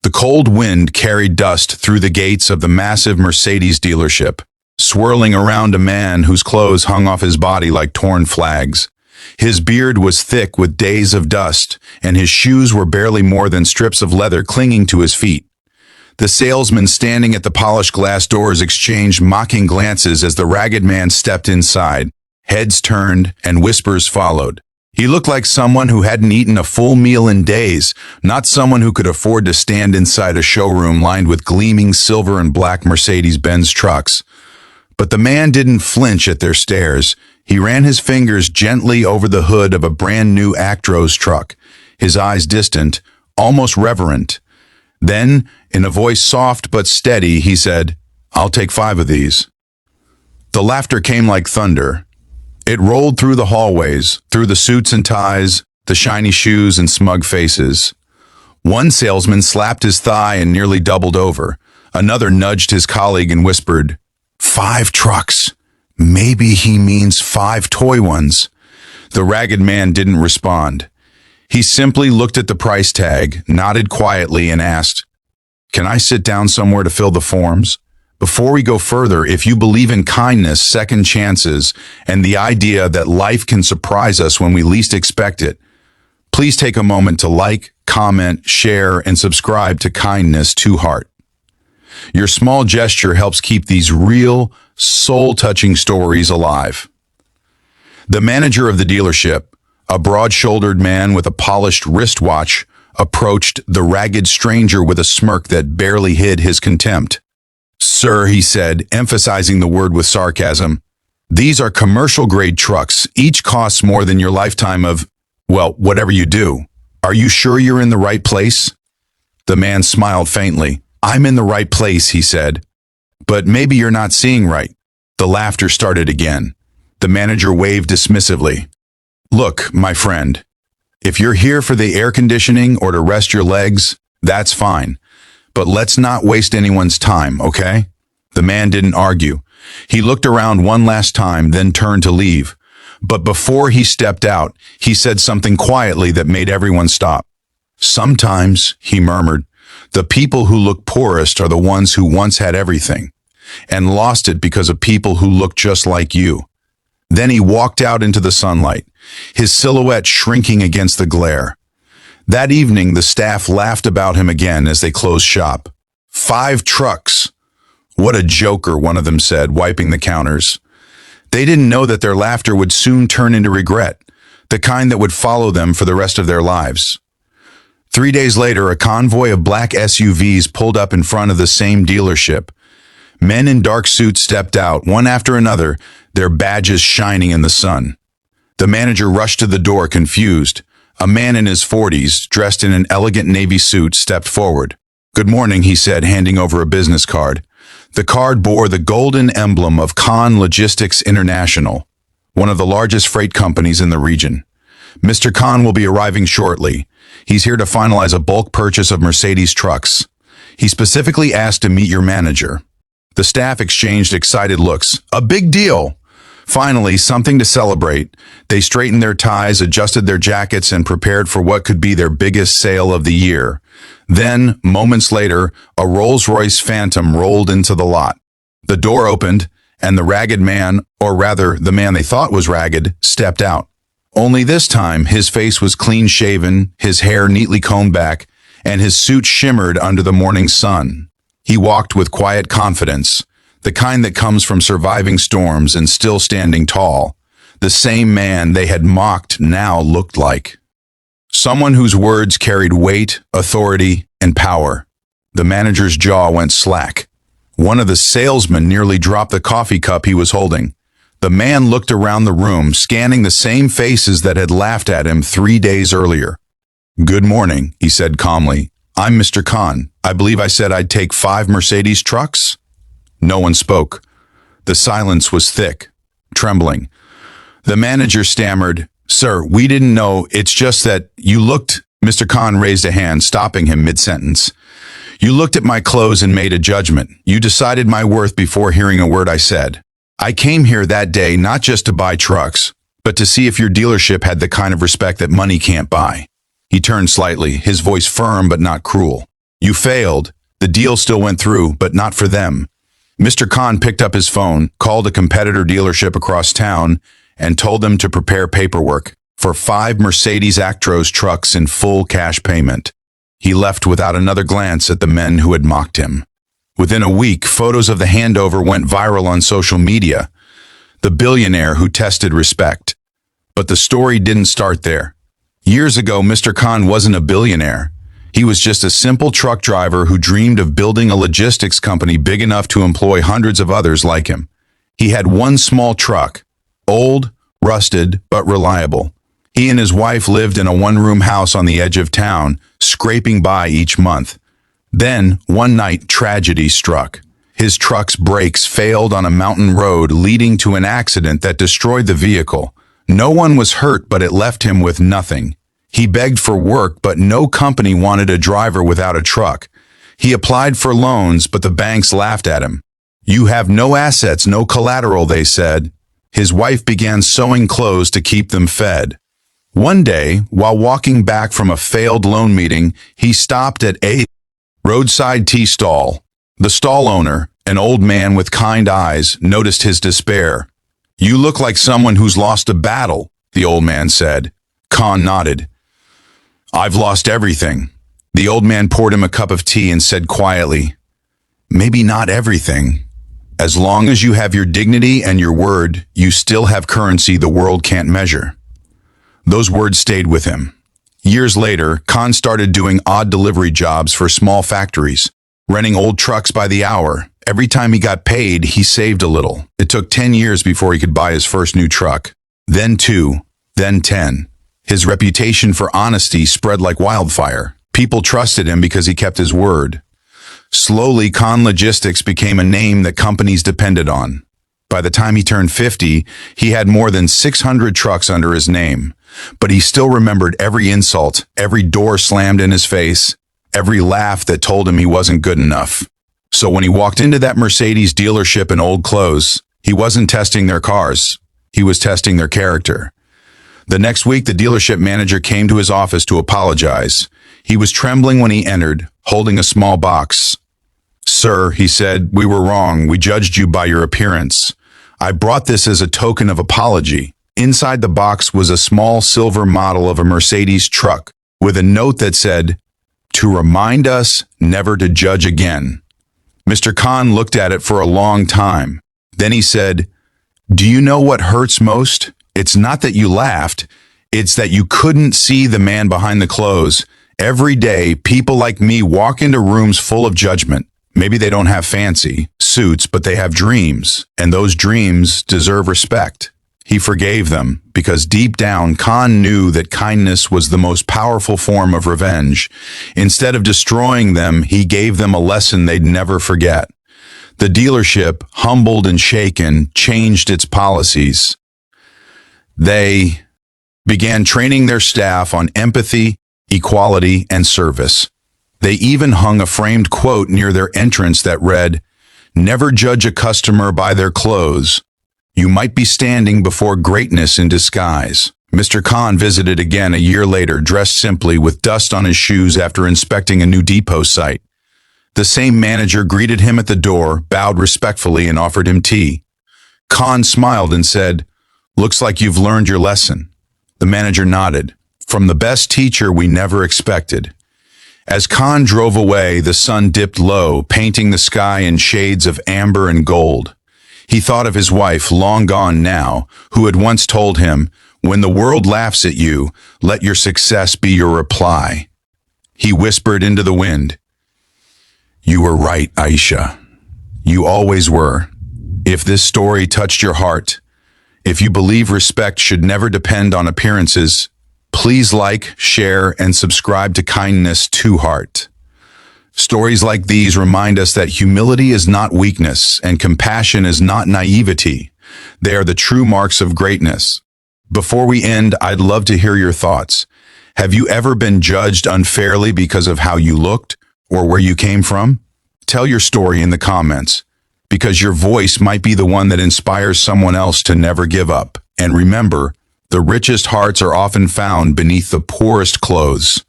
The cold wind carried dust through the gates of the massive Mercedes dealership, swirling around a man whose clothes hung off his body like torn flags. His beard was thick with days of dust, and his shoes were barely more than strips of leather clinging to his feet. The salesman standing at the polished glass doors exchanged mocking glances as the ragged man stepped inside. Heads turned, and whispers followed. He looked like someone who hadn't eaten a full meal in days, not someone who could afford to stand inside a showroom lined with gleaming silver and black Mercedes-Benz trucks. But the man didn't flinch at their stares. He ran his fingers gently over the hood of a brand-new Actros truck, his eyes distant, almost reverent. Then, in a voice soft but steady, he said, "I'll take 5 of these." The laughter came like thunder. It rolled through the hallways, through the suits and ties, the shiny shoes and smug faces. One salesman slapped his thigh and nearly doubled over. Another nudged his colleague and whispered, "5 trucks. Maybe he means 5 toy ones." The ragged man didn't respond. He simply looked at the price tag, nodded quietly, and asked, "Can I sit down somewhere to fill the forms?" Before we go further, if you believe in kindness, second chances, and the idea that life can surprise us when we least expect it, please take a moment to like, comment, share, and subscribe to Kindness to Heart. Your small gesture helps keep these real, soul-touching stories alive. The manager of the dealership, a broad-shouldered man with a polished wristwatch, approached the ragged stranger with a smirk that barely hid his contempt. "Sir," he said, emphasizing the word with sarcasm, "these are commercial-grade trucks. Each costs more than your lifetime of, well, whatever you do. Are you sure you're in the right place?" The man smiled faintly. "I'm in the right place," he said. "But maybe you're not seeing right." The laughter started again. The manager waved dismissively. "Look, my friend, if you're here for the air conditioning or to rest your legs, that's fine. But let's not waste anyone's time, okay?" The man didn't argue. He looked around one last time, then turned to leave. But before he stepped out, he said something quietly that made everyone stop. "Sometimes," he murmured, "the people who look poorest are the ones who once had everything, and lost it because of people who look just like you." Then he walked out into the sunlight, his silhouette shrinking against the glare. That evening, the staff laughed about him again as they closed shop. 5 trucks. "What a joker," one of them said, wiping the counters. They didn't know that their laughter would soon turn into regret, the kind that would follow them for the rest of their lives. 3 days later, a convoy of black SUVs pulled up in front of the same dealership. Men in dark suits stepped out, one after another, their badges shining in the sun. The manager rushed to the door, confused. A man in his 40s, dressed in an elegant navy suit, stepped forward. "Good morning," he said, handing over a business card. The card bore the golden emblem of Khan Logistics International, one of the largest freight companies in the region. "Mr. Khan will be arriving shortly. He's here to finalize a bulk purchase of Mercedes trucks. He specifically asked to meet your manager." The staff exchanged excited looks. "A big deal!" Finally, something to celebrate. They straightened their ties, adjusted their jackets, and prepared for what could be their biggest sale of the year. Then, moments later, a Rolls-Royce Phantom rolled into the lot. The door opened, and the ragged man, or rather, the man they thought was ragged, stepped out. Only this time, his face was clean-shaven, his hair neatly combed back, and his suit shimmered under the morning sun. He walked with quiet confidence, the kind that comes from surviving storms and still standing tall. The same man they had mocked now looked like someone whose words carried weight, authority, and power. The manager's jaw went slack. One of the salesmen nearly dropped the coffee cup he was holding. The man looked around the room, scanning the same faces that had laughed at him 3 days earlier. "Good morning," he said calmly. "I'm Mr. Khan. I believe I said I'd take 5 Mercedes trucks?" No one spoke. The silence was thick, trembling. The manager stammered, "Sir, we didn't know. It's just that you looked—" Mr. Khan raised a hand, stopping him mid-sentence. "You looked at my clothes and made a judgment. You decided my worth before hearing a word I said. I came here that day not just to buy trucks, but to see if your dealership had the kind of respect that money can't buy." He turned slightly, his voice firm but not cruel. You failed. The deal still went through, but not for them. Mr. Khan picked up his phone, called a competitor dealership across town, and told them to prepare paperwork for 5 Mercedes Actros trucks in full cash payment. He left without another glance at the men who had mocked him. Within a week, photos of the handover went viral on social media. The billionaire who tested respect. But the story didn't start there. Years ago, Mr. Khan wasn't a billionaire. He was just a simple truck driver who dreamed of building a logistics company big enough to employ hundreds of others like him. He had one small truck, old, rusted, but reliable. He and his wife lived in a one-room house on the edge of town, scraping by each month. Then, one night, tragedy struck. His truck's brakes failed on a mountain road, leading to an accident that destroyed the vehicle. No one was hurt, but it left him with nothing. He begged for work, but no company wanted a driver without a truck. He applied for loans, but the banks laughed at him. "You have no assets, no collateral," they said. His wife began sewing clothes to keep them fed. One day, while walking back from a failed loan meeting, he stopped at a roadside tea stall. The stall owner, an old man with kind eyes, noticed his despair. "You look like someone who's lost a battle," the old man said. Khan nodded. "I've lost everything." The old man poured him a cup of tea and said quietly, "Maybe not everything. As long as you have your dignity and your word, you still have currency the world can't measure." Those words stayed with him. Years later, Khan started doing odd delivery jobs for small factories, renting old trucks by the hour. Every time he got paid, he saved a little. It took 10 years before he could buy his first new truck. Then 2, then 10. His reputation for honesty spread like wildfire. People trusted him because he kept his word. Slowly, Khan Logistics became a name that companies depended on. By the time he turned 50, he had more than 600 trucks under his name. But he still remembered every insult, every door slammed in his face, every laugh that told him he wasn't good enough. So when he walked into that Mercedes dealership in old clothes, he wasn't testing their cars. He was testing their character. The next week, the dealership manager came to his office to apologize. He was trembling when he entered, holding a small box. "Sir," he said, "we were wrong. We judged you by your appearance. I brought this as a token of apology." Inside the box was a small silver model of a Mercedes truck with a note that said, "To remind us never to judge again." Mr. Khan looked at it for a long time. Then he said, "Do you know what hurts most? It's not that you laughed. It's that you couldn't see the man behind the clothes. Every day, people like me walk into rooms full of judgment. Maybe they don't have fancy suits, but they have dreams, and those dreams deserve respect." He forgave them because deep down, Khan knew that kindness was the most powerful form of revenge. Instead of destroying them, he gave them a lesson they'd never forget. The dealership, humbled and shaken, changed its policies. They began training their staff on empathy, equality, and service. They even hung a framed quote near their entrance that read, "Never judge a customer by their clothes. You might be standing before greatness in disguise." Mr. Khan visited again a year later, dressed simply with dust on his shoes after inspecting a new depot site. The same manager greeted him at the door, bowed respectfully, and offered him tea. Khan smiled and said, "Looks like you've learned your lesson." The manager nodded. "From the best teacher we never expected." As Khan drove away, the sun dipped low, painting the sky in shades of amber and gold. He thought of his wife, long gone now, who had once told him, "When the world laughs at you, let your success be your reply." He whispered into the wind, "You were right, Aisha. You always were. If this story touched your heart, if you believe respect should never depend on appearances, please like, share, and subscribe to Kindness to Heart." Stories like these remind us that humility is not weakness and compassion is not naivety. They are the true marks of greatness. Before we end, I'd love to hear your thoughts. Have you ever been judged unfairly because of how you looked or where you came from? Tell your story in the comments, because your voice might be the one that inspires someone else to never give up. And remember, the richest hearts are often found beneath the poorest clothes.